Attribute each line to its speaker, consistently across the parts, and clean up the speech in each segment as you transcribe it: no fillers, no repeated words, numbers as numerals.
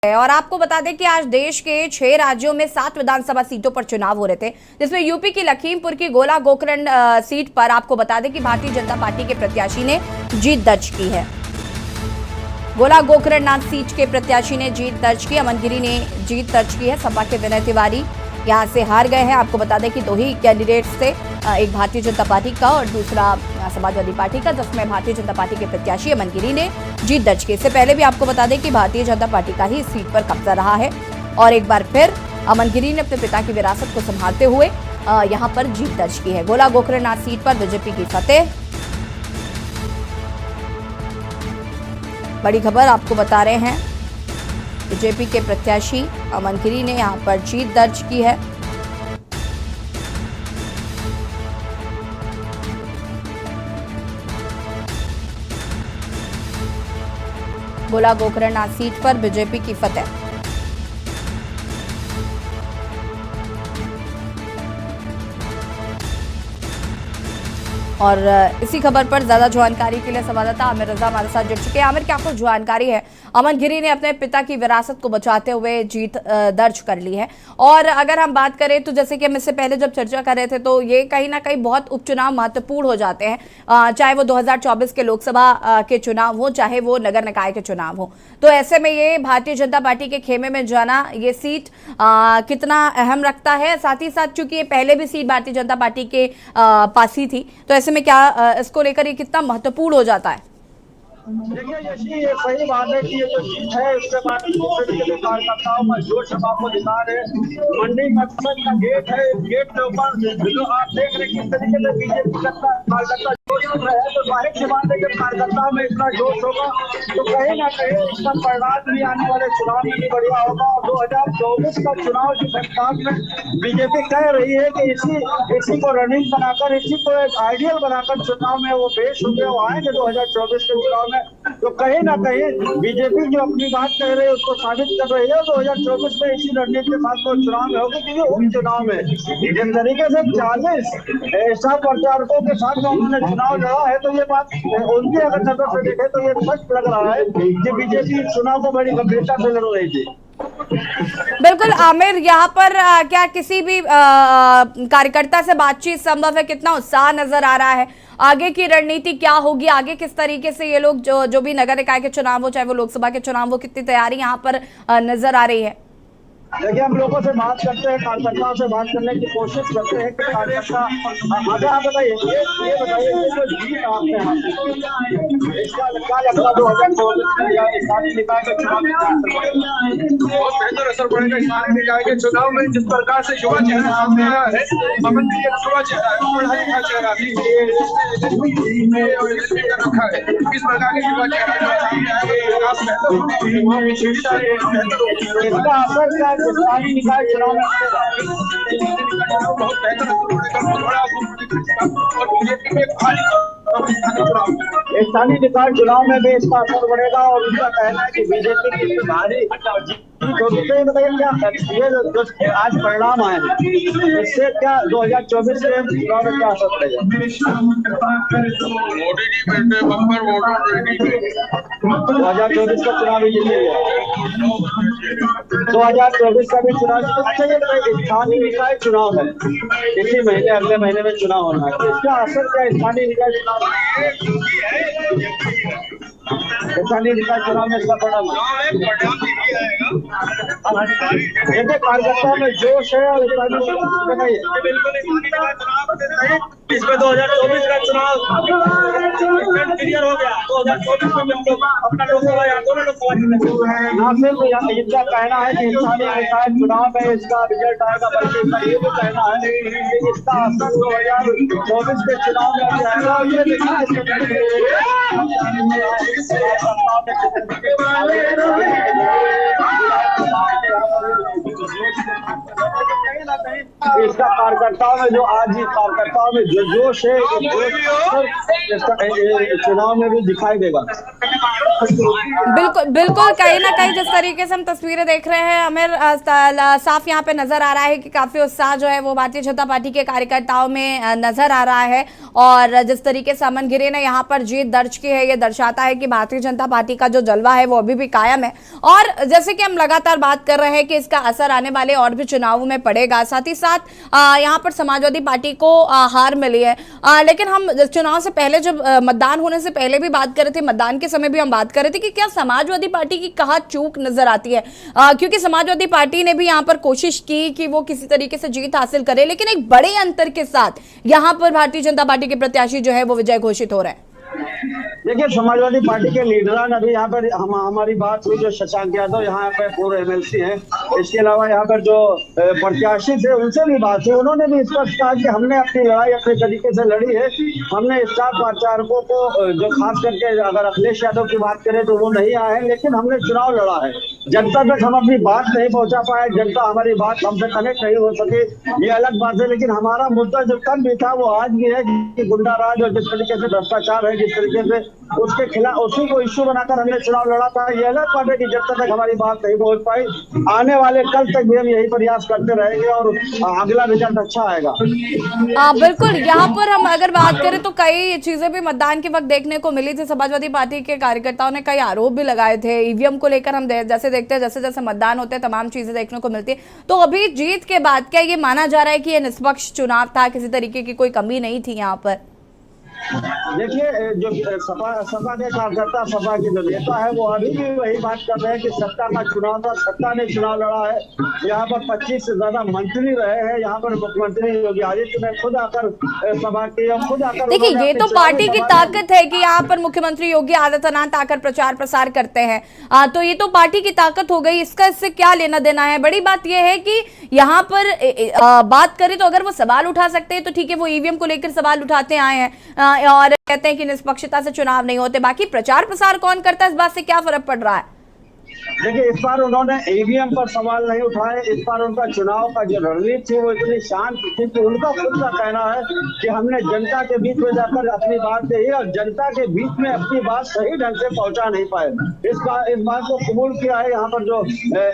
Speaker 1: और आपको बता दें कि आज देश के 6 राज्यों में 7 विधानसभा सीटों पर चुनाव हो रहे थे, जिसमें यूपी की लखीमपुर की गोला गोकर्ण सीट पर आपको बता दें कि भारतीय जनता पार्टी के प्रत्याशी ने जीत दर्ज की है। गोला गोकर्ण सीट के प्रत्याशी ने जीत दर्ज की, अमन गिरी ने जीत दर्ज की है। सपा के विनय तिवारी यहां से हार गए हैं। आपको बता दें कि 2 ही कैंडिडेट्स थे, एक भारतीय जनता पार्टी का और दूसरा समाजवादी पार्टी का, जिसमें भारतीय जनता पार्टी के प्रत्याशी अमन गिरी ने जीत दर्ज की। इससे पहले भी आपको बता दें कि भारतीय जनता पार्टी का ही इस सीट पर कब्जा रहा है और एक बार फिर अमन गिरी ने अपने पिता की विरासत को संभालते हुए यहां पर जीत दर्ज की है। गोला गोकर्ण सीट पर बीजेपी की फतेह। बड़ी खबर आपको बता रहे हैं, बीजेपी के प्रत्याशी अमन गिरी ने यहां पर जीत दर्ज की है। गोला गोकर्ण सीट पर बीजेपी की फतेह। और इसी खबर पर ज्यादा जानकारी के लिए संवाददाता आमिर रजा हमारे साथ जुड़ चुके हैं। आमिर, क्या आपको जानकारी है? अमन गिरी ने अपने पिता की विरासत को बचाते हुए जीत दर्ज कर ली है और अगर हम बात करें तो जैसे कि हम इससे पहले जब चर्चा कर रहे थे तो ये कहीं ना कहीं बहुत उपचुनाव महत्वपूर्ण हो जाते हैं, चाहे वो 2024 के लोकसभा के चुनाव हो, चाहे वो नगर निकाय के चुनाव हो। तो ऐसे में ये भारतीय जनता पार्टी के खेमे में जाना, ये सीट कितना अहम रखता है? साथ ही साथ चूंकि ये पहले भी सीट भारतीय जनता पार्टी के पास ही थी, तो ऐसे में क्या इसको लेकर ये कितना महत्वपूर्ण हो जाता है?
Speaker 2: देखिए यशी, ये सही बात है कि ये जो जीत है उसके बाद कार्यकर्ताओं का जोश हम आपको दिखा रहे हैं। मंडी मकसद का गेट है, गेट के ऊपर जो आप देख रहे हैं किस तरीके से बीजेपी कार्यकर्ता जोश हो रहे हैं, तो जाहिर सी बात है कि कार्यकर्ताओं में इतना जोश होगा तो कहीं ना कहीं इसका परिणाम भी आने वाले चुनाव में भी बढ़िया होगा। और 2024 का चुनाव जो सरकार में बीजेपी कह रही है कि इसी को रनिंग बनाकर, इसी को एक आइडियल बनाकर चुनाव में वो पेश होंगे, वो आएंगे 2024 के चुनाव में। तो कहीं ना कहीं बीजेपी जो अपनी बात कह रही है उसको साबित कर रही है। 2024 में इसी रणनीति के साथ वो चुनाव में होगी, क्योंकि उन चुनाव में जिस तरीके से 40 ऐसा प्रचारकों के साथ उन्होंने चुनाव लड़ा है, तो ये बात उनकी अगर नजर से देखे तो ये स्पष्ट लग रहा है कि बीजेपी चुनाव को बड़ी गंभीरता से लड़ रही थी।
Speaker 1: बिल्कुल आमिर, यहाँ पर क्या किसी भी कार्यकर्ता से बातचीत संभव है? कितना उत्साह नजर आ रहा है? आगे की रणनीति क्या होगी? आगे किस तरीके से ये लोग जो भी नगर निकाय के चुनाव हो, चाहे वो लोकसभा के चुनाव हो, कितनी तैयारी यहाँ पर नजर आ रही है?
Speaker 2: देखिए, हम लोगों से बात करते हैं, कार्यकर्ताओं से बात करने की कोशिश करते हैं कि कार्यकर्ता आगे आप बताइए, ये बताइए ये जो जीत आपने इसका क्या लगता है 2024 स्थानीय निकाय के चुनाव में बहुत बेहतर असर पड़ेगा। स्थानीय निकाय के चुनाव में जिस प्रकार से युवा चेहरा सामने आया है, अमन जी एक युवा चेहरा है, पढ़ा लिखा चेहरा भी रखा है, इस प्रकार के युवा चेहरा स्थानीय निकाय चुनाव में बहुत बेहतर स्थानीय निकाय चुनाव में भी इसका असर बढ़ेगा और उनका कहना है कि बीजेपी की भारी बताइए क्या ये जो आज परिणाम आए हैं इससे क्या 2024 के चुनाव में क्या असर पड़ेगा? 2024 का चुनाव भी जीतेगा, 2024 का भी चुनाव। अच्छा, ये स्थानीय निकाय चुनाव है, इसी महीने अगले महीने में चुनाव होना है, तो इसका असर क्या स्थानीय निकाय चुनाव में इसका परिणाम देखिए कार्यकर्ताओं में जोश है और इसमें 2024 का चुनाव क्लियर हो गया। 2024 में हम लोग अपना लोकसभा या दोनों लोकसभा सिर्फ इनका कहना है कि स्थानीय निकाय चुनाव में इसका रिजल्ट आएगा, बल्कि इनका ये भी कहना है कि इसका असर 2024 के चुनाव में जाएगा। और ये देखना कहीं ना कहीं इसका कार्यकर्ताओं में जो आज कार्यकर्ताओं में जो जोश है, चुनाव में भी दिखाई देगा।
Speaker 1: बिल्कुल बिल्कुल, कहीं ना कहीं जिस तरीके से हम तस्वीरें देख रहे हैं आमिर, साफ यहाँ पे नजर आ रहा है कि काफी उत्साह जो है वो भारतीय जनता पार्टी के कार्यकर्ताओं में नजर आ रहा है। और जिस तरीके से अमन गिरी ने यहाँ पर जीत दर्ज की है, ये दर्शाता है कि भारतीय जनता पार्टी का जो जलवा है वो अभी भी कायम है। और जैसे कि हम लगातार बात कर रहे हैं कि इसका असर आने वाले और भी चुनावों में पड़ेगा। साथ ही साथ यहाँ पर समाजवादी पार्टी को हार मिली है, लेकिन हम चुनाव से पहले जब मतदान होने से पहले भी बात कर रहे थे, मतदान के समय भी हम बात कर रहे थे कि क्या समाजवादी पार्टी की कहाँ चूक नजर आती है, क्योंकि समाजवादी पार्टी ने भी यहाँ पर कोशिश की कि वो किसी तरीके से जीत हासिल करे, लेकिन एक बड़े अंतर के साथ यहाँ पर भारतीय जनता पार्टी के प्रत्याशी जो है वो विजय घोषित हो रहे हैं।
Speaker 2: देखिए, समाजवादी पार्टी के लीडरान अभी यहाँ पर हमारी बात हुई, जो शशांक यादव यहाँ पे पूर्व एमएलसी हैं, इसके अलावा यहाँ पर जो प्रत्याशी थे उनसे भी बात हुई। उन्होंने भी स्पष्ट कहा कि हमने अपनी लड़ाई अपने तरीके से लड़ी है। हमने स्टार प्रचारकों को, जो खास करके अगर अखिलेश यादव की बात करें तो वो नहीं आए हैं, लेकिन हमने चुनाव लड़ा है। जनता तक हम अपनी बात नहीं पहुंचा पाए, जनता हमारी बात हमसे कनेक्ट नहीं हो सके, ये अलग बात है। लेकिन हमारा मुद्दा जो कल भी था वो आज भी है कि गुंडा राज और जिस तरीके से भ्रष्टाचार है, जिस तरीके से उसके खिलाफ, उसी को इश्यू बनाकर हमने चुनाव लड़ा था। ये अलग बात है कि जब तक हमारी बात नहीं पहुंच पाई, आने वाले कल तक भी हम यही प्रयास करते रहेंगे और अगला रिजल्ट अच्छा आएगा।
Speaker 1: बिल्कुल, यहाँ पर हम अगर बात करें तो कई चीजें भी मतदान के वक्त देखने को मिली थी। समाजवादी पार्टी के कार्यकर्ताओं ने कई आरोप भी लगाए थे ईवीएम को लेकर। हम जैसे देखते हैं, जैसे जैसे मतदान होते हैं तमाम चीजें देखने को मिलती है। तो अभी जीत के बाद क्या ये माना जा रहा है कि ये निष्पक्ष चुनाव था, किसी तरीके की कोई कमी नहीं थी यहाँ पर?
Speaker 2: देखिए, जो सपा के कार्यकर्ता, सपा के जो नेता है, वो अभी भी वही बात कर रहे हैं कि सत्ता का चुनाव था, सत्ता ने चुनाव लड़ा है। यहाँ पर 25 से ज्यादा मंत्री रहे हैं। यहाँ पर मुख्यमंत्री योगी आदित्यनाथ ने खुद आकर सभा की और खुद आकर,
Speaker 1: देखिए ये तो पार्टी की ताकत है कि यहाँ पर मुख्यमंत्री योगी आदित्यनाथ आकर प्रचार प्रसार करते हैं, तो ये तो पार्टी की ताकत हो गई। इसका इससे क्या लेना देना है? बड़ी बात यह है कि यहाँ पर बात करें तो अगर वो सवाल उठा सकते हैं तो ठीक है, वो ईवीएम को लेकर सवाल उठाते आए हैं और कहते हैं कि निष्पक्षता से चुनाव नहीं होते। बाकी प्रचार प्रसार कौन करता है, इस बात से क्या फर्क पड़ रहा है?
Speaker 2: देखिए, इस बार उन्होंने ईवीएम पर सवाल नहीं उठाए। इस बार उनका चुनाव का जो रणनीति थी वो इतनी शांत थी कि उनका खुद का कहना है कि हमने जनता के बीच में जाकर अपनी बात कही और जनता के बीच में अपनी बात सही ढंग से पहुंचा नहीं पाए। इस बात को कबूल किया है यहाँ पर जो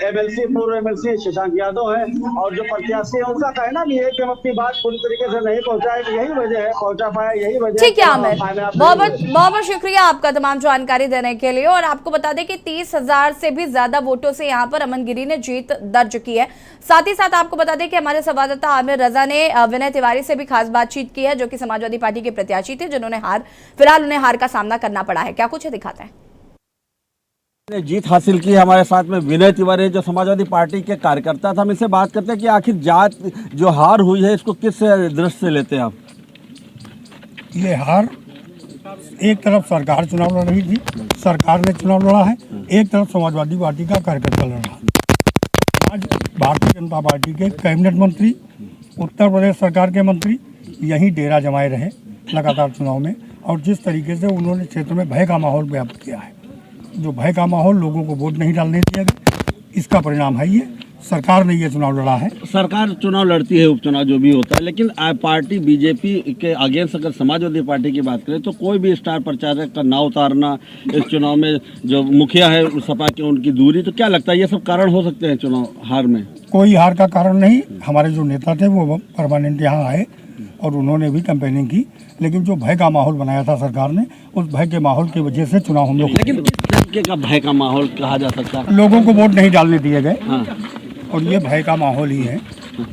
Speaker 2: एमएलसी, पूर्व एमएलसी शशांक यादव है और जो प्रत्याशी है, उनका कहना भी है कि हम अपनी बात पूरी तरीके से नहीं पहुंचाए। यही वजह है, पहुंचा पाया, यही वजह।
Speaker 1: ठीक है आमिर, बहुत बहुत शुक्रिया आपका तमाम जानकारी देने के लिए। और आपको बता दें कि 30,000 से भी ज्यादा वोटों से यहां पर अमन गिरी ने जीत दर्ज की है। साथ ही साथ आपको बता दें कि हमारे संवाददाता आमिर रजा ने विनय तिवारी से भी खास बातचीत की है, जो कि समाजवादी पार्टी के प्रत्याशी थे, जिन्होंने फिलहाल उन्हें हार का सामना करना पड़ा है। क्या कुछ है दिखाते हैं।
Speaker 3: जीत हासिल की। हमारे साथ में विनय तिवारी जो समाजवादी पार्टी के कार्यकर्ता था, हम इससे बात करते हैं कि आखिर जात जो हार हुई है इसको किस दृष्टि से लेते हैं आप?
Speaker 4: ये हार, एक तरफ सरकार चुनाव लड़ रही थी, सरकार ने चुनाव लड़ा है, एक तरफ समाजवादी पार्टी का कार्यकर्ता लड़ रहा है। आज भारतीय जनता पार्टी के कैबिनेट मंत्री, उत्तर प्रदेश सरकार के मंत्री यहीं डेरा जमाए रहे लगातार चुनाव में, और जिस तरीके से उन्होंने क्षेत्र में भय का माहौल व्याप्त किया है, जो भय का माहौल, लोगों को वोट नहीं डालने दिया गया, इसका परिणाम है ये। सरकार ने ये चुनाव लड़ा है।
Speaker 3: सरकार चुनाव लड़ती है, उपचुनाव जो भी होता है, लेकिन पार्टी बीजेपी के अगेंस्ट अगर समाजवादी पार्टी की बात करें तो कोई भी स्टार प्रचारक का ना उतारना, इस चुनाव में जो मुखिया है सपा के उनकी दूरी, तो क्या लगता है ये सब कारण हो सकते हैं चुनाव हार में?
Speaker 4: कोई हार का कारण नहीं। हमारे जो नेता थे वो परमानेंट यहाँ आए और उन्होंने भी कैंपेनिंग की, लेकिन जो भय का माहौल बनाया था सरकार ने, उस भय के माहौल की वजह से चुनाव हम लोग।
Speaker 3: लेकिन किस तरीके का भय का माहौल कहा जा सकता है?
Speaker 4: लोगों को वोट नहीं डालने दिए गए।
Speaker 3: हाँ,
Speaker 4: और ये भय का माहौल ही है।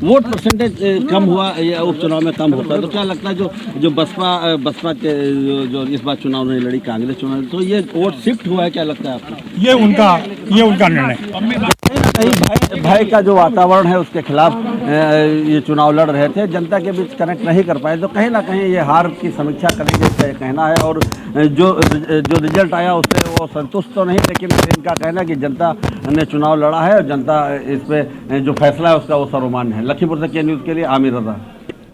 Speaker 3: वोट परसेंटेज कम हुआ या उपचुनाव में कम होता है, तो क्या लगता है जो बसपा के जो इस बार चुनाव नहीं लड़ी, कांग्रेस चुनाव, तो ये वोट शिफ्ट हुआ है, क्या लगता है आपको?
Speaker 4: ये उनका निर्णय।
Speaker 3: भय का जो वातावरण है उसके खिलाफ ये चुनाव लड़ रहे थे, जनता के बीच कनेक्ट नहीं कर पाए, तो कहीं ना कहीं ये हार की समीक्षा करेंगे इसका कहना है। और जो रिजल्ट आया उससे वो संतुष्ट तो नहीं, लेकिन इनका कहना है कि जनता ने चुनाव लड़ा है और जनता इस पे जो फैसला है उसका वो सर्वमान्य है। लखीमपुर से के न्यूज़ के लिए आमिर रजा।